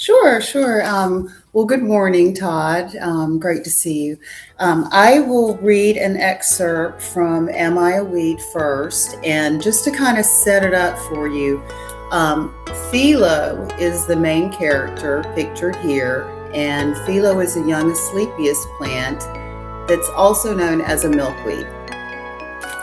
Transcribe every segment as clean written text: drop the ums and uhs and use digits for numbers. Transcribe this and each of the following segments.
Sure, sure. Well, good morning, Todd. Great to see you. I will read an excerpt from Am I a Weed first, and just to kind of set it up for you, Philo is the main character pictured here, and Philo is a young Asclepias plant that's also known as a milkweed.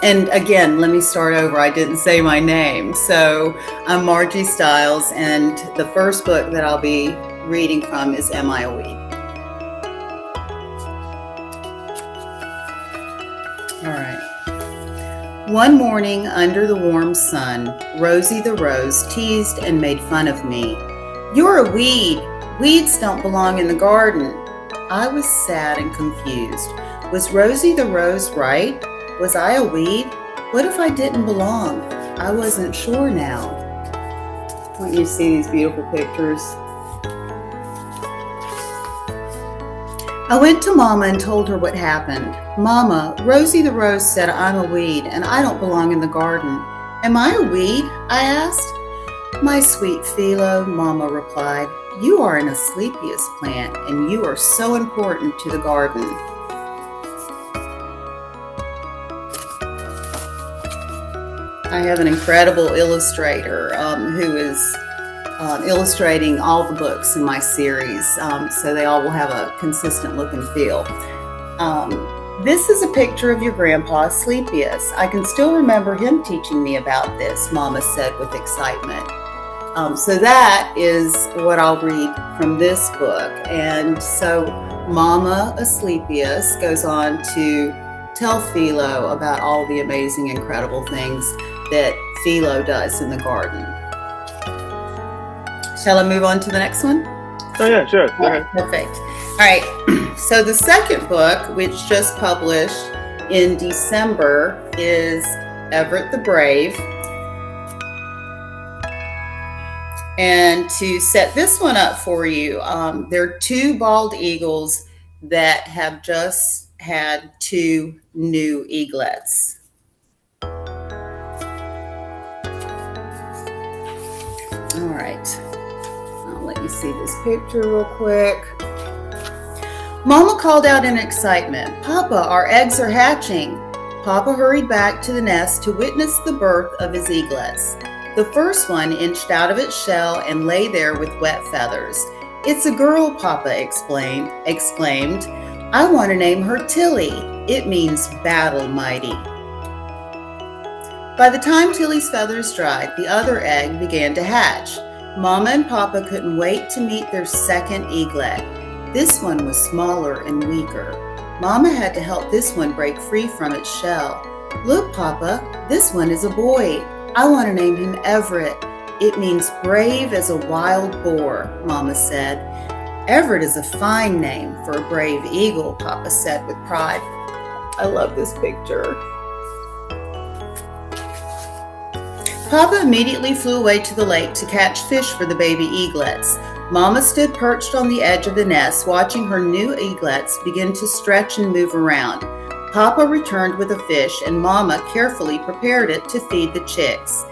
And again, let me start over. I didn't say my name. So I'm Margie Stiles, and the first book that I'll be reading from is Am I a Weed? All right. One morning under the warm sun, Rosie the Rose teased and made fun of me. You're a weed. Weeds don't belong in the garden. I was sad and confused. Was Rosie the Rose right? Was I a weed? What if I didn't belong? I wasn't sure now. I want you to see these beautiful pictures. I went to Mama and told her what happened. Mama, Rosie the Rose said I'm a weed and I don't belong in the garden. Am I a weed? I asked. My sweet Philo, Mama replied, you are an Asclepias plant and you are so important to the garden. I have an incredible illustrator who is illustrating all the books in my series, so they all will have a consistent look and feel. This is a picture of your grandpa, Asclepias. I can still remember him teaching me about this, Mama said with excitement. So that is what I'll read from this book. And so Mama Asclepias goes on to tell Philo about all the amazing, incredible things that Philo does in the garden. Shall I move on to the next one? Oh yeah, sure. Go ahead. Perfect. All right. So the second book, which just published in December, is Everett the Brave. And to set this one up for you, there are two bald eagles that have just had two new eaglets. All right, I'll let you see this picture real quick. Mama called out in excitement, Papa, our eggs are hatching. Papa hurried back to the nest to witness the birth of his eaglets. The first one inched out of its shell and lay there with wet feathers. It's a girl, Papa exclaimed. I want to name her Tilly. It means battle mighty. By the time Tilly's feathers dried, the other egg began to hatch. Mama and Papa couldn't wait to meet their second eaglet. This one was smaller and weaker. Mama had to help this one break free from its shell. Look, Papa, this one is a boy. I want to name him Everett. It means brave as a wild boar, Mama said. Everett is a fine name for a brave eagle, Papa said with pride. I love this picture. Papa immediately flew away to the lake to catch fish for the baby eaglets. Mama stood perched on the edge of the nest, watching her new eaglets begin to stretch and move around. Papa returned with a fish, and Mama carefully prepared it to feed the chicks.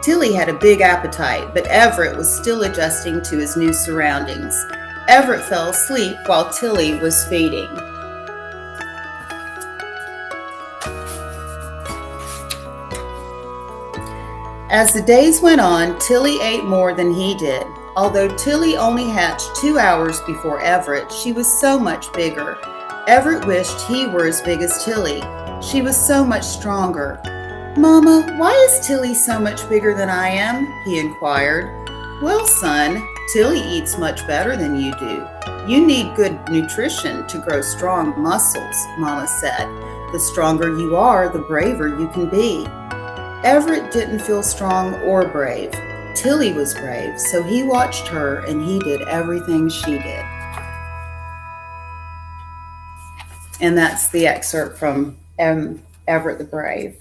Tilly had a big appetite, but Everett was still adjusting to his new surroundings. Everett fell asleep while Tilly was feeding. As the days went on, Tilly ate more than he did. Although Tilly only hatched 2 hours before Everett, she was so much bigger. Everett wished he were as big as Tilly. She was so much stronger. Mama, why is Tilly so much bigger than I am? He inquired. Well, son, Tilly eats much better than you do. You need good nutrition to grow strong muscles, Mama said. The stronger you are, the braver you can be. Everett didn't feel strong or brave. Tilly was brave, so he watched her and he did everything she did. And that's the excerpt from Everett the Brave.